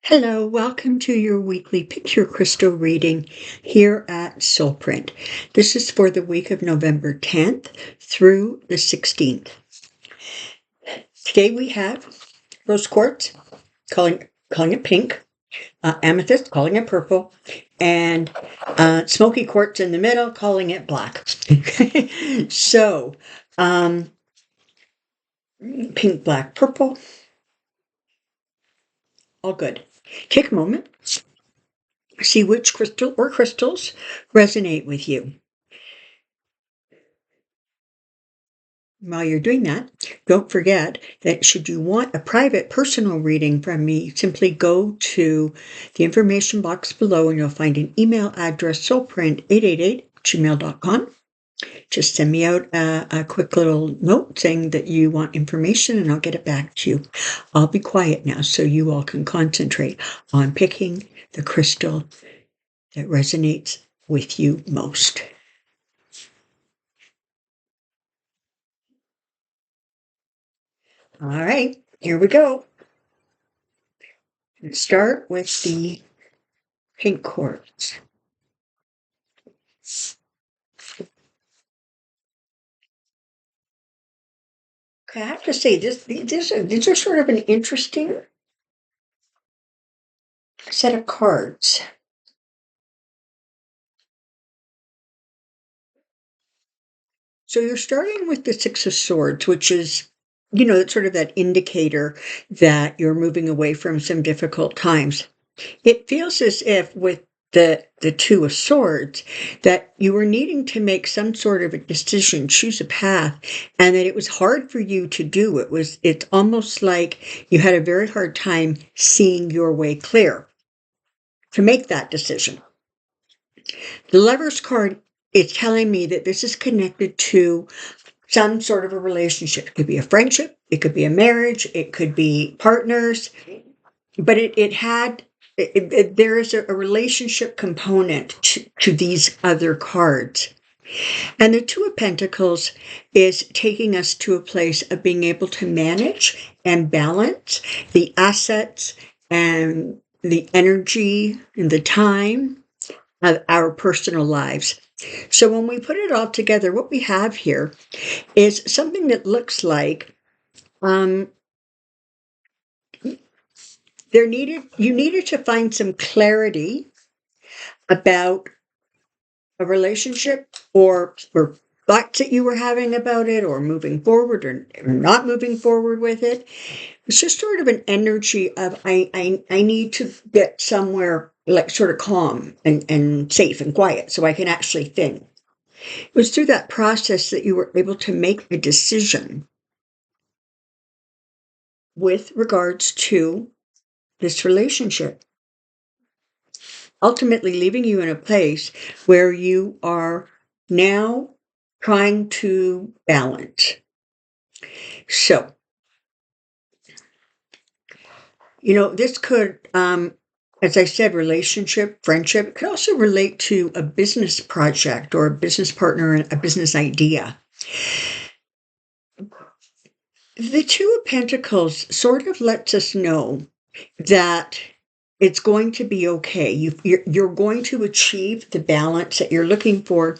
Hello, welcome to your weekly picture crystal reading here at Soulprint. This is for the week of November 10th through the 16th. Today we have rose quartz, calling it pink, amethyst, calling it purple, and smoky quartz in the middle, calling it black. So, um, pink, black, purple, all good. Take a moment, see which crystal or crystals resonate with you. While you're doing that, don't forget that should you want a private personal reading from me, simply go to the information box below and you'll find an email address, soulprint888@gmail.com. Just send me out a quick little note saying that you want information and I'll get it back to you. I'll be quiet now so you all can concentrate on picking the crystal that resonates with you most. All right, here we go. Let's start with the pink quartz. Okay, I have to say, these are sort of an interesting set of cards. So you're starting with the Six of Swords, which is, it's sort of that indicator that you're moving away from some difficult times. It feels as if with the Two of Swords that you were needing to make some sort of a decision, choose a path, and that it was hard for you to do. It's almost like you had a very hard time seeing your way clear to make that decision. The Lover's card is telling me that this is connected to some sort of a relationship. It could be a friendship, it could be a marriage, it could be partners, but there is a relationship component to these other cards. And the Two of Pentacles is taking us to a place of being able to manage and balance the assets and the energy and the time of our personal lives. So when we put it all together, what we have here is something that looks like um, you needed to find some clarity about a relationship or thoughts that you were having about it or moving forward or not moving forward with it. It's just sort of an energy of I need to get somewhere like sort of calm and safe and quiet so I can actually think. It was through that process that you were able to make a decision with regards to this relationship, ultimately leaving you in a place where you are now trying to balance. So, this could, as I said, relationship, friendship, it could also relate to a business project or a business partner and a business idea. The Two of Pentacles sort of lets us know that it's going to be okay. You're going to achieve the balance that you're looking for.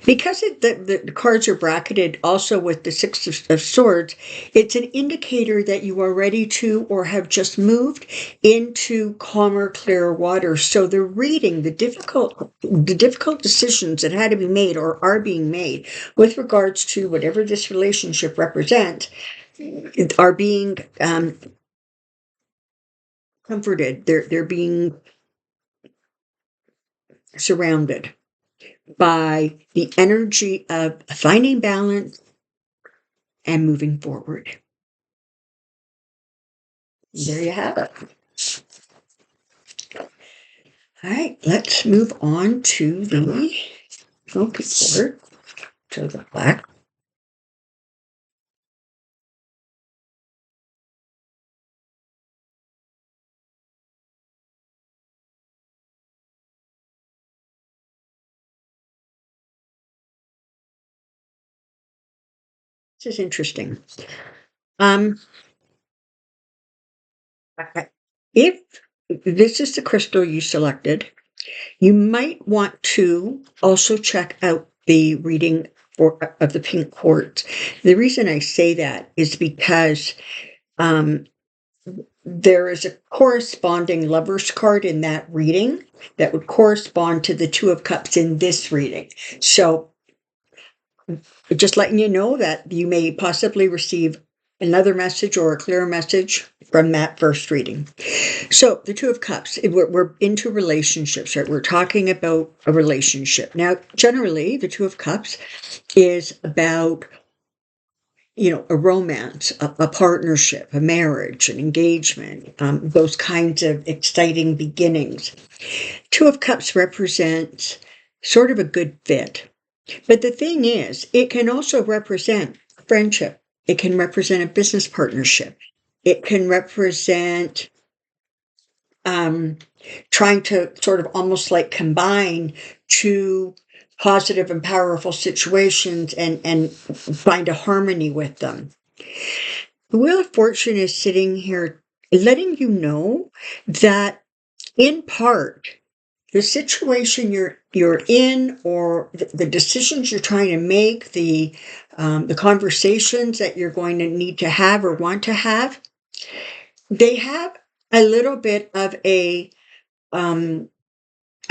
Because the cards are bracketed also with the Six of Swords, it's an indicator that you are ready to or have just moved into calmer, clearer waters. So the reading, the difficult decisions that had to be made or are being made with regards to whatever this relationship represents are being comforted. They're being surrounded by the energy of finding balance and moving forward. There you have it. All right, let's move on to the smoky quartz, to the black. This is interesting. Um, If this is the crystal you selected, you might want to also check out the reading of the pink quartz. The reason I say that is because um, there is a corresponding lover's card in that reading that would correspond to the Two of Cups in this reading. So just letting you know that you may possibly receive another message or a clear message from that first reading. So the Two of Cups, we're into relationships, right? We're talking about a relationship. Now, generally, the Two of Cups is about, a romance, a partnership, a marriage, an engagement, those kinds of exciting beginnings. Two of Cups represents sort of a good fit. But the thing is, it can also represent friendship. It can represent a business partnership. It can represent trying to sort of almost like combine two positive and powerful situations and find a harmony with them. The Wheel of Fortune is sitting here letting you know that in part, the situation you're in, or the decisions you're trying to make, the conversations that you're going to need to have or want to have, they have a little bit of a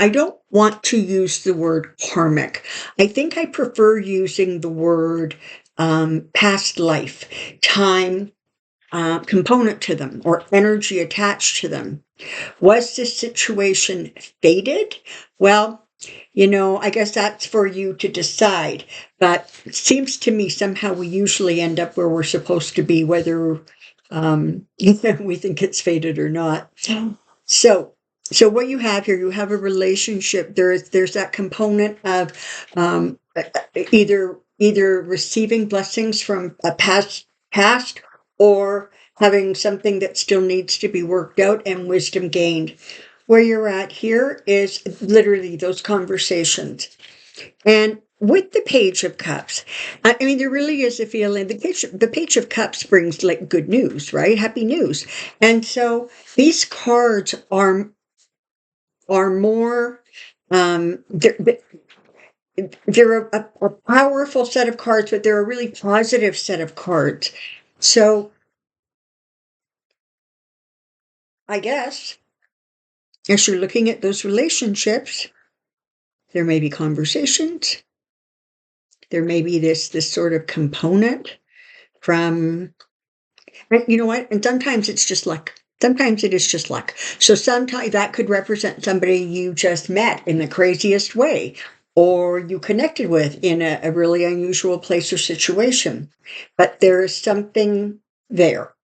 I don't want to use the word karmic. I think I prefer using the word past life, time component to them, or energy attached to them. Was this situation fated? Well, I guess that's for you to decide. But it seems to me somehow we usually end up where we're supposed to be, whether we think it's fated or not. So, so what you have here, you have a relationship. There's that component of either receiving blessings from a past, or having something that still needs to be worked out and wisdom gained. Where you're at here is literally those conversations. And with the Page of Cups, I mean, there really is a feeling. The Page of Cups brings like good news, right? Happy news. And so these cards are more, they're a powerful set of cards, but they're a really positive set of cards. So I guess as you're looking at those relationships, there may be conversations. There may be this sort of component from, and you know what? And sometimes it's just luck. Sometimes it is just luck. So sometimes that could represent somebody you just met in the craziest way, or you connected with in a really unusual place or situation. But there is something there.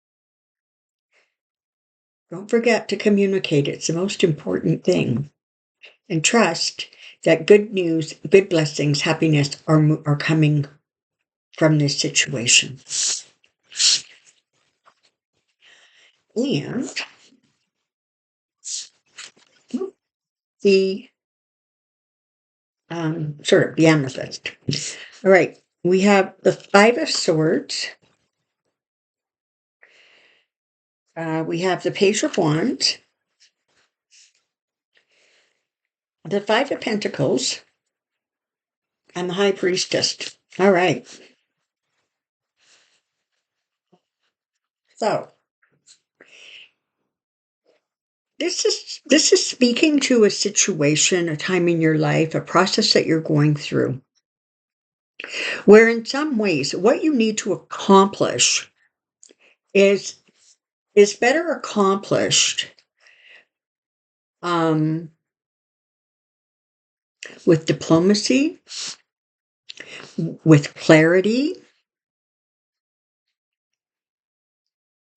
Don't forget to communicate. It's the most important thing. And trust that good news, good blessings, happiness are coming from this situation. And the sort of the amethyst. All right, we have the Five of Swords. We have the Page of Wands, the Five of Pentacles, and the High Priestess. All right. So this is speaking to a situation, a time in your life, a process that you're going through, where in some ways what you need to accomplish is better accomplished with diplomacy, with clarity.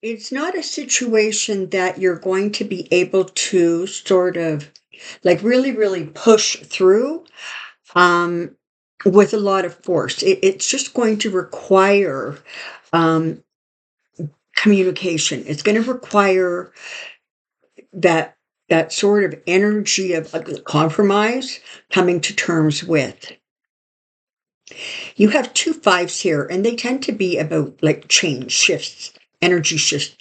It's not a situation that you're going to be able to sort of like really, really push through with a lot of force. It's just going to require communication. It's going to require that sort of energy of compromise, coming to terms with. You have two fives here, and they tend to be about like change, shifts, energy shifts,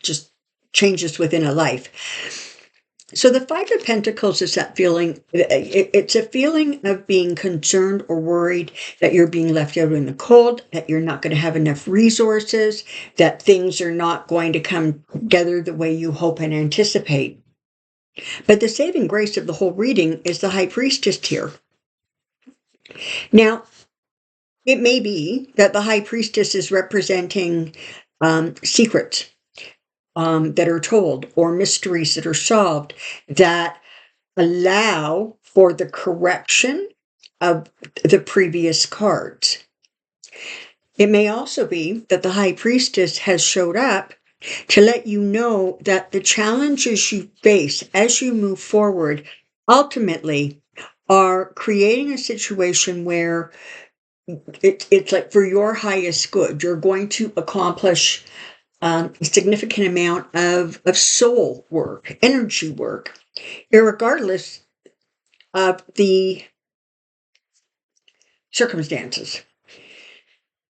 just changes within a life. So the Five of Pentacles is that feeling, it's a feeling of being concerned or worried that you're being left out in the cold, that you're not going to have enough resources, that things are not going to come together the way you hope and anticipate. But the saving grace of the whole reading is the High Priestess here. Now, it may be that the High Priestess is representing secrets that are told, or mysteries that are solved, that allow for the correction of the previous cards. It may also be that the High Priestess has showed up to let you know that the challenges you face as you move forward ultimately are creating a situation where it's like for your highest good. You're going to accomplish a significant amount of soul work, energy work, irregardless of the circumstances.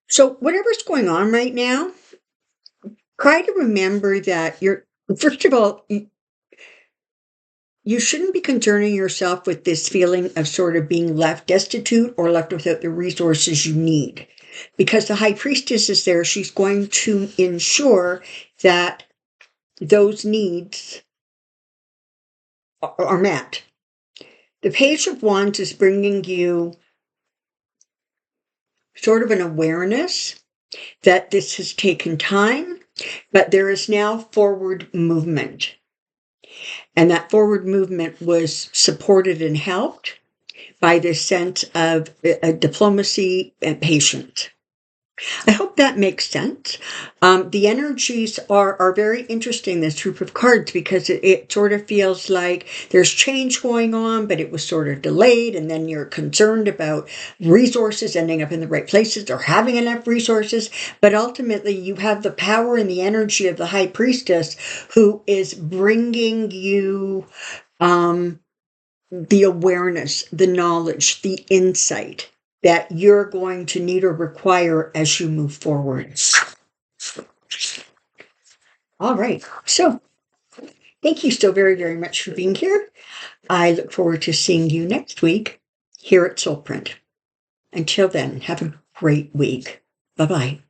So whatever's going on right now, try to remember that first of all, you shouldn't be concerning yourself with this feeling of sort of being left destitute or left without the resources you need. Because the High Priestess is there, she's going to ensure that those needs are met. The Page of Wands is bringing you sort of an awareness that this has taken time, but there is now forward movement. And that forward movement was supported and helped by this sense of diplomacy and patience. I hope that makes sense. The energies are very interesting, this group of cards, because it sort of feels like there's change going on, but it was sort of delayed, and then you're concerned about resources ending up in the right places or having enough resources. But ultimately, you have the power and the energy of the High Priestess, who is bringing you the awareness, the knowledge, the insight that you're going to need or require as you move forward. All right. So thank you so very, very much for being here. I look forward to seeing you next week here at Soulprint. Until then, have a great week. Bye-bye.